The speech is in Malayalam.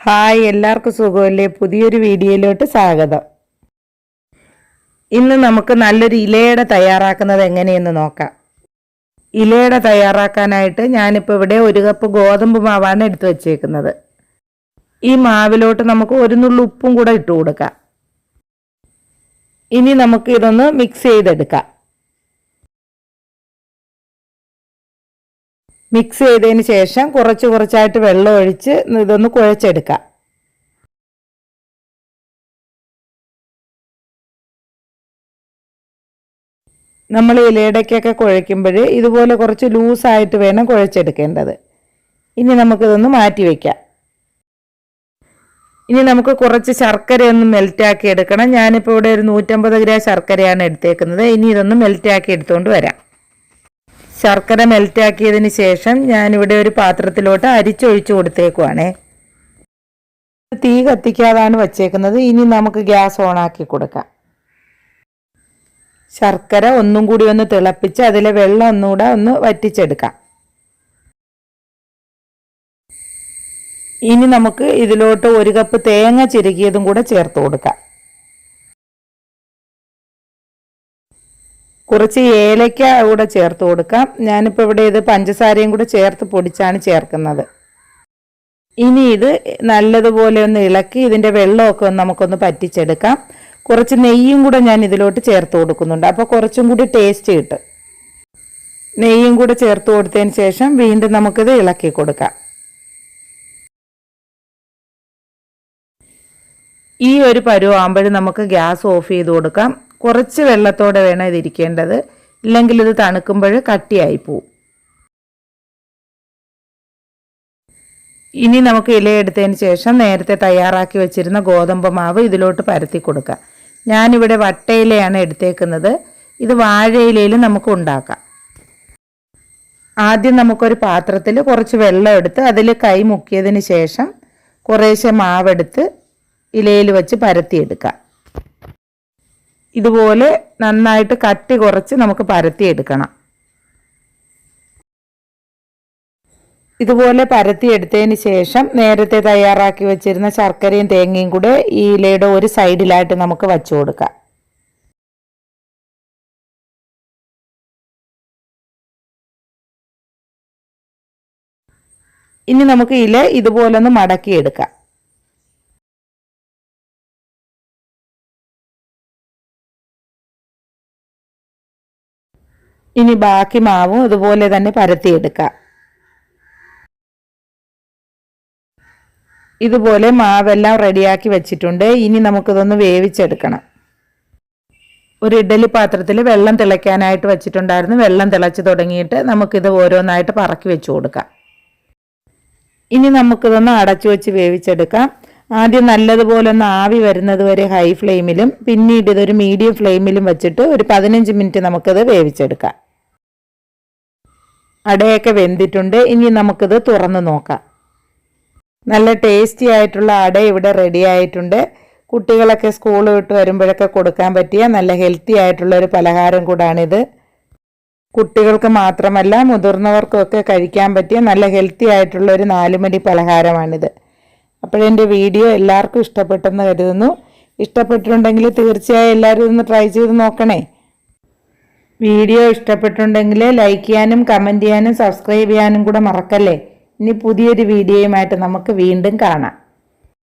ഹായ്, എല്ലാവർക്കും സുഖമല്ലേ? പുതിയൊരു വീഡിയോയിലോട്ട് സ്വാഗതം. ഇന്ന് നമുക്ക് നല്ലൊരു ഇലയുടെ തയ്യാറാക്കുന്നത് എങ്ങനെയെന്ന് നോക്കാം. ഇലയുടെ തയ്യാറാക്കാനായിട്ട് ഞാനിപ്പോൾ ഇവിടെ 1 കപ്പ് ഗോതമ്പ് മാവാണ് എടുത്തു വച്ചേക്കുന്നത്. ഈ മാവിലോട്ട് നമുക്ക് ഒരു നുള്ളു ഉപ്പും കൂടെ ഇട്ട് കൊടുക്കാം. ഇനി നമുക്ക് ഇതൊന്ന് മിക്സ് ചെയ്തെടുക്കാം. മിക്സ് ചെയ്തതിന് ശേഷം കുറച്ചായിട്ട് വെള്ളം ഒഴിച്ച് ഇതൊന്ന് കുഴച്ചെടുക്കാം. നമ്മൾ ഇലയടയ്ക്കൊക്കെ കുഴയ്ക്കുമ്പോൾ ഇതുപോലെ കുറച്ച് ലൂസായിട്ട് വേണം കുഴച്ചെടുക്കേണ്ടത്. ഇനി നമുക്കിതൊന്ന് മാറ്റി വയ്ക്കാം. ഇനി നമുക്ക് കുറച്ച് ശർക്കരയൊന്ന് മെൽറ്റാക്കി എടുക്കണം. ഞാനിപ്പോൾ ഇവിടെ ഒരു 150 ഗ്രാം ശർക്കരയാണ് എടുത്തേക്കുന്നത്. ഇനി ഇതൊന്ന് മെൽറ്റാക്കി എടുത്തുകൊണ്ട് വരാം. ശർക്കര മെൽറ്റാക്കിയതിന് ശേഷം ഞാനിവിടെ ഒരു പാത്രത്തിലോട്ട് അരിച്ചൊഴിച്ചു കൊടുത്തേക്കുവാണേ. തീ കത്തിക്കാതാണ് വച്ചേക്കുന്നത്. ഇനി നമുക്ക് ഗ്യാസ് ഓണാക്കി കൊടുക്കാം. ശർക്കര ഒന്നും കൂടി ഒന്ന് തിളപ്പിച്ച് അതിലെ വെള്ളം ഒന്നുകൂടെ ഒന്ന് വറ്റിച്ചെടുക്കാം. ഇനി നമുക്ക് ഇതിലോട്ട് 1 കപ്പ് തേങ്ങ ചിരകിയതും കൂടെ ചേർത്ത് കൊടുക്കാം. കുറച്ച് ഏലക്ക കൂടെ ചേർത്ത് കൊടുക്കാം. ഞാനിപ്പോൾ ഇവിടെ ഇത് പഞ്ചസാരയും കൂടെ ചേർത്ത് പൊടിച്ചാണ് ചേർക്കുന്നത്. ഇനി ഇത് നല്ലതുപോലെ ഒന്ന് ഇളക്കി ഇതിൻ്റെ വെള്ളമൊക്കെ നമുക്കൊന്ന് പറ്റിച്ചെടുക്കാം. കുറച്ച് നെയ്യും കൂടെ ഞാൻ ഇതിലോട്ട് ചേർത്ത് കൊടുക്കുന്നുണ്ട്. അപ്പോൾ കുറച്ചും കൂടി ടേസ്റ്റ് കിട്ടും. നെയ്യും കൂടെ ചേർത്ത് കൊടുത്തതിന് ശേഷം വീണ്ടും നമുക്കിത് ഇളക്കി കൊടുക്കാം. ഈ ഒരു പരുവാകുമ്പോഴും നമുക്ക് ഗ്യാസ് ഓഫ് ചെയ്ത് കൊടുക്കാം. കുറച്ച് വെള്ളത്തോടെ വേണം ഇതിരിക്കേണ്ടത്, ഇല്ലെങ്കിൽ ഇത് തണുക്കുമ്പോൾ കട്ടിയായി പോവും. ഇനി നമുക്ക് ഇലയെടുത്തതിന് ശേഷം നേരത്തെ തയ്യാറാക്കി വെച്ചിരുന്ന ഗോതമ്പ് മാവ് ഇതിലോട്ട് പരത്തി കൊടുക്കാം. ഞാനിവിടെ വട്ടയിലയാണ് എടുത്തേക്കുന്നത്. ഇത് വാഴയിലയിൽ നമുക്ക് ഉണ്ടാക്കാം. ആദ്യം നമുക്കൊരു പാത്രത്തിൽ കുറച്ച് വെള്ളം എടുത്ത് അതിൽ കൈ മുക്കിയതിന് ശേഷം കുറേശ്ശെ മാവെടുത്ത് ഇലയിൽ വെച്ച് പരത്തിയെടുക്കാം. ഇതുപോലെ നന്നായിട്ട് കട്ടി കുറച്ച് നമുക്ക് പരത്തിയെടുക്കണം. ഇതുപോലെ പരത്തിയെടുത്തതിന് ശേഷം നേരത്തെ തയ്യാറാക്കി വെച്ചിരുന്ന ശർക്കരയും തേങ്ങയും കൂടെ ഈ ഇലയുടെ ഒരു സൈഡിലായിട്ട് നമുക്ക് വച്ചു കൊടുക്കാം. ഇനി നമുക്ക് ഇല ഇതുപോലെ ഒന്ന് മടക്കിയെടുക്കാം. ഇനി ബാക്കി മാവും ഇതുപോലെ തന്നെ പരത്തിയെടുക്കാം. ഇതുപോലെ മാവെല്ലാം റെഡിയാക്കി വെച്ചിട്ടുണ്ട്. ഇനി നമുക്കിതൊന്ന് വേവിച്ചെടുക്കണം. ഒരു ഇഡ്ഡലി പാത്രത്തിൽ വെള്ളം തിളയ്ക്കാനായിട്ട് വെച്ചിട്ടുണ്ടായിരുന്നു. വെള്ളം തിളച്ച് തുടങ്ങിയിട്ട് നമുക്കിത് ഓരോന്നായിട്ട് പറക്കി വെച്ച് കൊടുക്കാം. ഇനി നമുക്കിതൊന്ന് അടച്ചു വെച്ച് വേവിച്ചെടുക്കാം. ആദ്യം നല്ലതുപോലെ ഒന്ന് ആവി വരുന്നത് വരെ ഹൈ ഫ്ലെയിമിലും പിന്നീട് ഇതൊരു മീഡിയം ഫ്ലെയിമിലും വെച്ചിട്ട് ഒരു 15 മിനിറ്റ് നമുക്കിത് വേവിച്ചെടുക്കാം. അടയൊക്കെ വെന്തിട്ടുണ്ട്. ഇനി നമുക്കിത് തുറന്ന് നോക്കാം. നല്ല ടേസ്റ്റി ആയിട്ടുള്ള അട ഇവിടെ റെഡി ആയിട്ടുണ്ട്. കുട്ടികളൊക്കെ സ്കൂൾ വിട്ട് വരുമ്പോഴൊക്കെ കൊടുക്കാൻ പറ്റിയ നല്ല ഹെൽത്തി ആയിട്ടുള്ള ഒരു പലഹാരം കൂടാണിത്. കുട്ടികൾക്ക് മാത്രമല്ല മുതിർന്നവർക്കൊക്കെ കഴിക്കാൻ പറ്റിയ നല്ല ഹെൽത്തി ആയിട്ടുള്ള ഒരു 4 മണി പലഹാരമാണിത്. അപ്പോഴെൻ്റെ വീഡിയോ എല്ലാവർക്കും ഇഷ്ടപ്പെട്ടെന്ന് കരുതുന്നു. ഇഷ്ടപ്പെട്ടിട്ടുണ്ടെങ്കിൽ തീർച്ചയായും എല്ലാവരും ഒന്ന് ട്രൈ ചെയ്ത് നോക്കണേ. വീഡിയോ ഇഷ്ടപ്പെട്ടിട്ടുണ്ടെങ്കിൽ ലൈക്ക് ചെയ്യാനും കമൻറ്റ് ചെയ്യാനും സബ്സ്ക്രൈബ് ചെയ്യാനും കൂടെ മറക്കല്ലേ. ഇനി പുതിയൊരു വീഡിയോയുമായിട്ട് നമുക്ക് വീണ്ടും കാണാം.